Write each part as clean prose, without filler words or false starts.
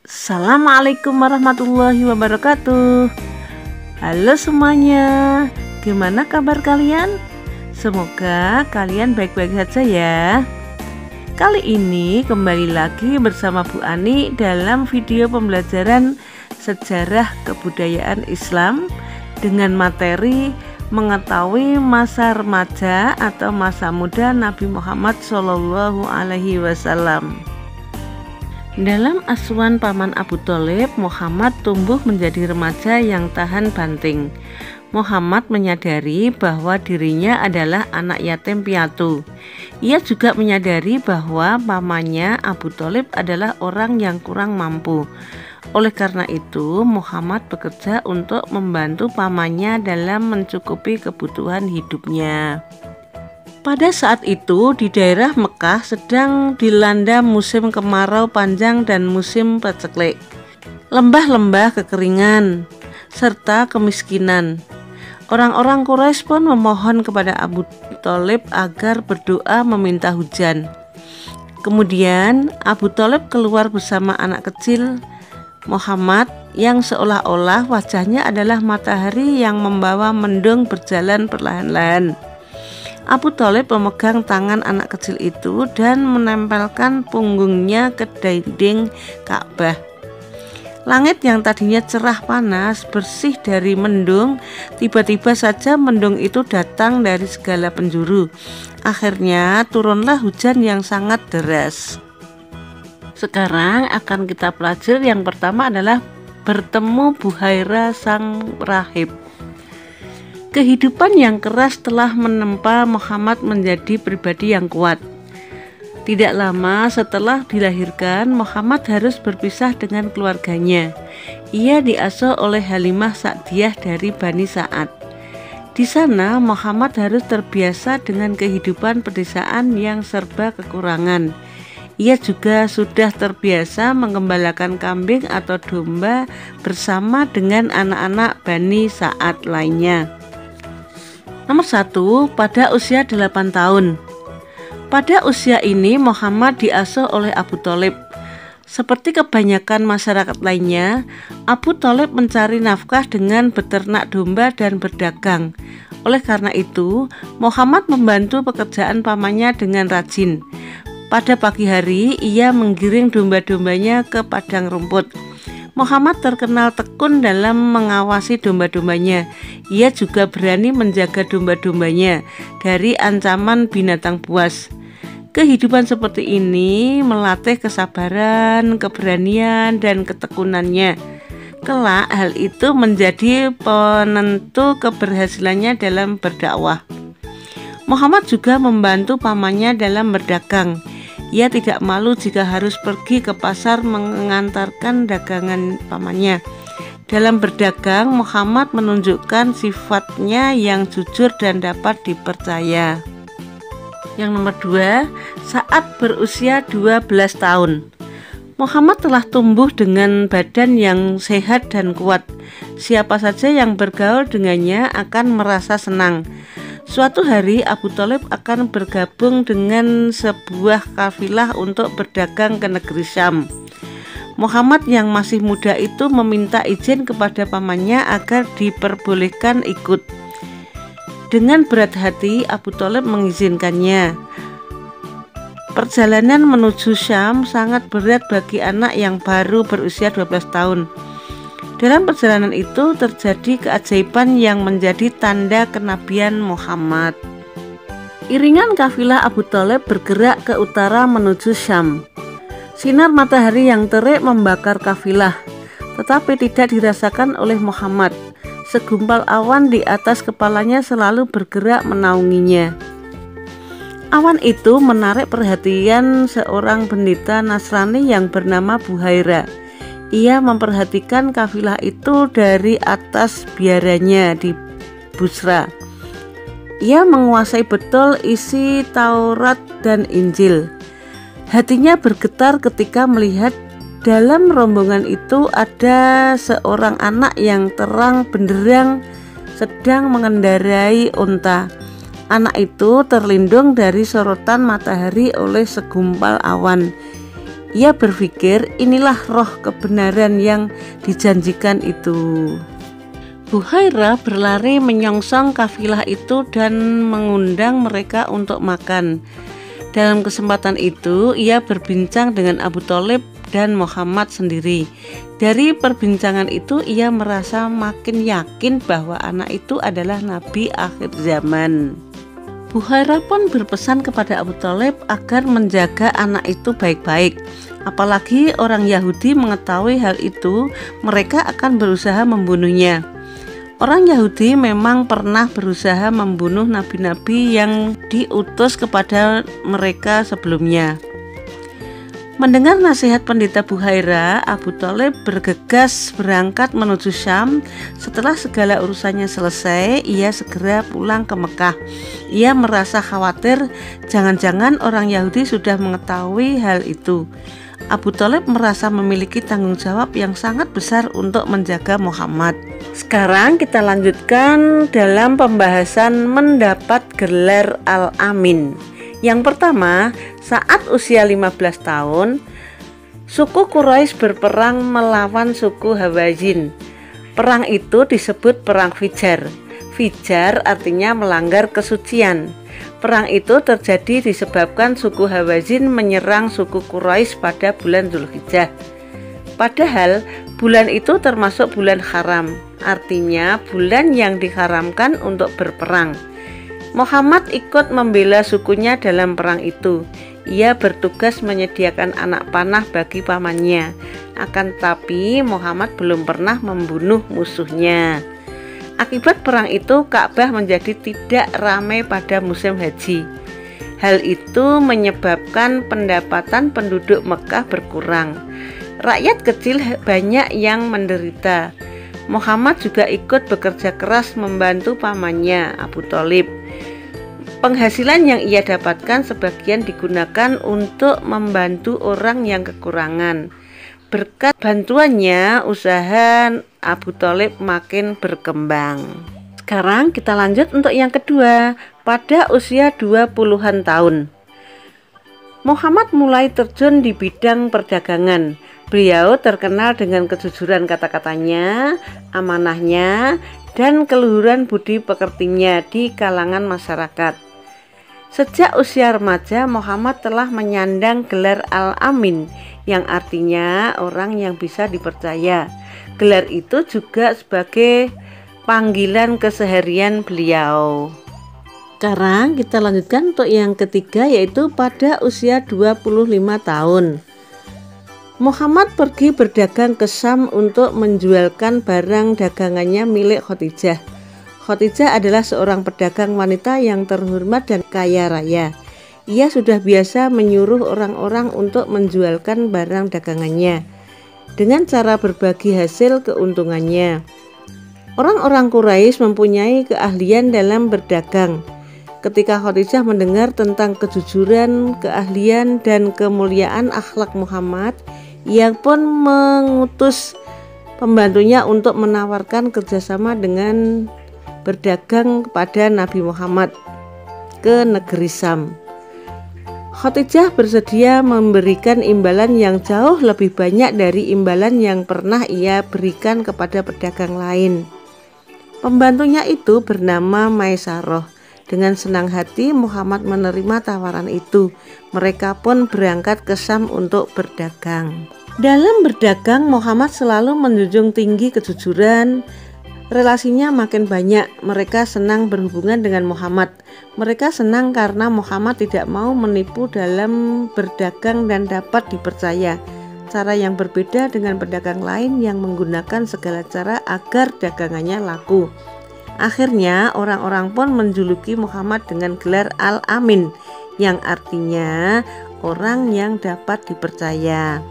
Assalamualaikum warahmatullahi wabarakatuh. Halo semuanya, gimana kabar kalian? Semoga kalian baik-baik saja ya. Kali ini kembali lagi bersama Bu Ani dalam video pembelajaran sejarah kebudayaan Islam dengan materi mengetahui masa remaja atau masa muda Nabi Muhammad SAW. Dalam asuhan paman Abu Tholib, Muhammad tumbuh menjadi remaja yang tahan banting. Muhammad menyadari bahwa dirinya adalah anak yatim piatu. Ia juga menyadari bahwa pamannya Abu Tholib adalah orang yang kurang mampu. Oleh karena itu, Muhammad bekerja untuk membantu pamannya dalam mencukupi kebutuhan hidupnya. Pada saat itu di daerah Mekah sedang dilanda musim kemarau panjang dan musim paceklik. Lembah-lembah kekeringan serta kemiskinan. Orang-orang Quraisy pun memohon kepada Abu Tholib agar berdoa meminta hujan. Kemudian Abu Tholib keluar bersama anak kecil Muhammad yang seolah-olah wajahnya adalah matahari yang membawa mendung berjalan perlahan-lahan. Abu Tholib memegang tangan anak kecil itu dan menempelkan punggungnya ke dinding Ka'bah. Langit yang tadinya cerah panas, bersih dari mendung, tiba-tiba saja mendung itu datang dari segala penjuru. Akhirnya turunlah hujan yang sangat deras. Sekarang akan kita pelajari, yang pertama adalah bertemu Buhairah sang rahib. Kehidupan yang keras telah menempa Muhammad menjadi pribadi yang kuat. Tidak lama setelah dilahirkan, Muhammad harus berpisah dengan keluarganya. Ia diasuh oleh Halimah Sa'diyah dari Bani Sa'ad. Di sana Muhammad harus terbiasa dengan kehidupan pedesaan yang serba kekurangan. Ia juga sudah terbiasa menggembalakan kambing atau domba bersama dengan anak-anak Bani Sa'ad lainnya. Nomor 1, pada usia 8 tahun. Pada usia ini Muhammad diasuh oleh Abu Tholib. Seperti kebanyakan masyarakat lainnya, Abu Tholib mencari nafkah dengan beternak domba dan berdagang. Oleh karena itu, Muhammad membantu pekerjaan pamannya dengan rajin. Pada pagi hari, ia menggiring domba-dombanya ke padang rumput. Muhammad terkenal tekun dalam mengawasi domba-dombanya. Ia juga berani menjaga domba-dombanya dari ancaman binatang buas. Kehidupan seperti ini melatih kesabaran, keberanian, dan ketekunannya. Kelak hal itu menjadi penentu keberhasilannya dalam berdakwah. Muhammad juga membantu pamannya dalam berdagang. Ia tidak malu jika harus pergi ke pasar mengantarkan dagangan pamannya. Dalam berdagang, Muhammad menunjukkan sifatnya yang jujur dan dapat dipercaya. Yang nomor 2, saat berusia 12 tahun. Muhammad telah tumbuh dengan badan yang sehat dan kuat. Siapa saja yang bergaul dengannya akan merasa senang. Suatu hari Abu Tholib akan bergabung dengan sebuah kafilah untuk berdagang ke negeri Syam. Muhammad yang masih muda itu meminta izin kepada pamannya agar diperbolehkan ikut. Dengan berat hati Abu Tholib mengizinkannya. Perjalanan menuju Syam sangat berat bagi anak yang baru berusia 12 tahun. Dalam perjalanan itu terjadi keajaiban yang menjadi tanda kenabian Muhammad. Iringan kafilah Abu Tholib bergerak ke utara menuju Syam. Sinar matahari yang terik membakar kafilah, tetapi tidak dirasakan oleh Muhammad. Segumpal awan di atas kepalanya selalu bergerak menaunginya. Awan itu menarik perhatian seorang pendeta Nasrani yang bernama Buhairah. Ia memperhatikan kafilah itu dari atas biaranya di Busra. Ia menguasai betul isi Taurat dan Injil. Hatinya bergetar ketika melihat dalam rombongan itu ada seorang anak yang terang benderang sedang mengendarai unta. Anak itu terlindung dari sorotan matahari oleh segumpal awan. Ia berpikir inilah roh kebenaran yang dijanjikan itu. Buhairah berlari menyongsong kafilah itu dan mengundang mereka untuk makan. Dalam kesempatan itu, ia berbincang dengan Abu Thalib dan Muhammad sendiri. Dari perbincangan itu, ia merasa makin yakin bahwa anak itu adalah Nabi akhir zaman. Buhairah pun berpesan kepada Abu Thalib agar menjaga anak itu baik-baik. Apalagi orang Yahudi mengetahui hal itu, mereka akan berusaha membunuhnya. Orang Yahudi memang pernah berusaha membunuh nabi-nabi yang diutus kepada mereka sebelumnya. Mendengar nasihat pendeta Buhairah, Abu Thalib bergegas berangkat menuju Syam. Setelah segala urusannya selesai, ia segera pulang ke Mekah. Ia merasa khawatir jangan-jangan orang Yahudi sudah mengetahui hal itu. Abu Thalib merasa memiliki tanggung jawab yang sangat besar untuk menjaga Muhammad. Sekarang kita lanjutkan dalam pembahasan mendapat gelar Al-Amin. Yang pertama, saat usia 15 tahun, suku Quraisy berperang melawan suku Hawazin. Perang itu disebut Perang Fijar. Fijar artinya melanggar kesucian. Perang itu terjadi disebabkan suku Hawazin menyerang suku Quraisy pada bulan Dzulhijjah. Padahal bulan itu termasuk bulan haram, artinya bulan yang diharamkan untuk berperang. Muhammad ikut membela sukunya dalam perang itu. Ia bertugas menyediakan anak panah bagi pamannya. Akan tetapi Muhammad belum pernah membunuh musuhnya. Akibat perang itu, Ka'bah menjadi tidak ramai pada musim haji. Hal itu menyebabkan pendapatan penduduk Mekah berkurang. Rakyat kecil banyak yang menderita. Muhammad juga ikut bekerja keras membantu pamannya, Abu Thalib. Penghasilan yang ia dapatkan sebagian digunakan untuk membantu orang yang kekurangan. Berkat bantuannya, usaha Abu Thalib makin berkembang. Sekarang kita lanjut untuk yang kedua. Pada usia 20-an tahun, Muhammad mulai terjun di bidang perdagangan. Beliau terkenal dengan kejujuran kata-katanya, amanahnya, dan keluhuran budi pekertinya di kalangan masyarakat. Sejak usia remaja, Muhammad telah menyandang gelar Al-Amin, yang artinya orang yang bisa dipercaya. Gelar itu juga sebagai panggilan keseharian beliau. Sekarang kita lanjutkan untuk yang ketiga, yaitu pada usia 25 tahun. Muhammad pergi berdagang ke Syam untuk menjualkan barang dagangannya milik Khadijah. Khadijah adalah seorang pedagang wanita yang terhormat dan kaya raya. Ia sudah biasa menyuruh orang-orang untuk menjualkan barang dagangannya dengan cara berbagi hasil keuntungannya. Orang-orang Quraisy mempunyai keahlian dalam berdagang. Ketika Khadijah mendengar tentang kejujuran, keahlian, dan kemuliaan akhlak Muhammad, ia pun mengutus pembantunya untuk menawarkan kerjasama dengan berdagang kepada Nabi Muhammad ke negeri Syam. Khadijah bersedia memberikan imbalan yang jauh lebih banyak dari imbalan yang pernah ia berikan kepada pedagang lain. Pembantunya itu bernama Maisarah. Dengan senang hati Muhammad menerima tawaran itu. Mereka pun berangkat ke Syam untuk berdagang. Dalam berdagang, Muhammad selalu menjunjung tinggi kejujuran. Relasinya makin banyak. Mereka senang berhubungan dengan Muhammad. Mereka senang karena Muhammad tidak mau menipu dalam berdagang dan dapat dipercaya. Cara yang berbeda dengan pedagang lain yang menggunakan segala cara agar dagangannya laku. Akhirnya orang-orang pun menjuluki Muhammad dengan gelar Al-Amin, yang artinya orang yang dapat dipercaya.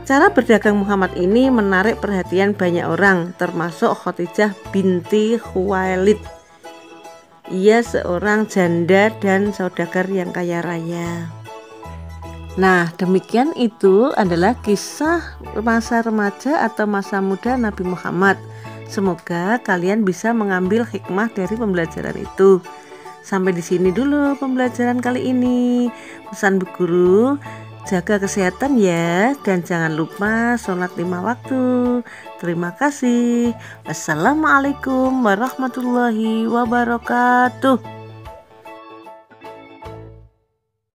Cara berdagang Muhammad ini menarik perhatian banyak orang, termasuk Khadijah binti Khuwailid. Ia seorang janda dan saudagar yang kaya raya. Nah, demikian itu adalah kisah masa remaja atau masa muda Nabi Muhammad. Semoga kalian bisa mengambil hikmah dari pembelajaran itu. Sampai di sini dulu pembelajaran kali ini. Pesan Bu Guru, Jaga kesehatan ya, dan jangan lupa sholat 5 waktu. Terima kasih. Wassalamualaikum warahmatullahi wabarakatuh.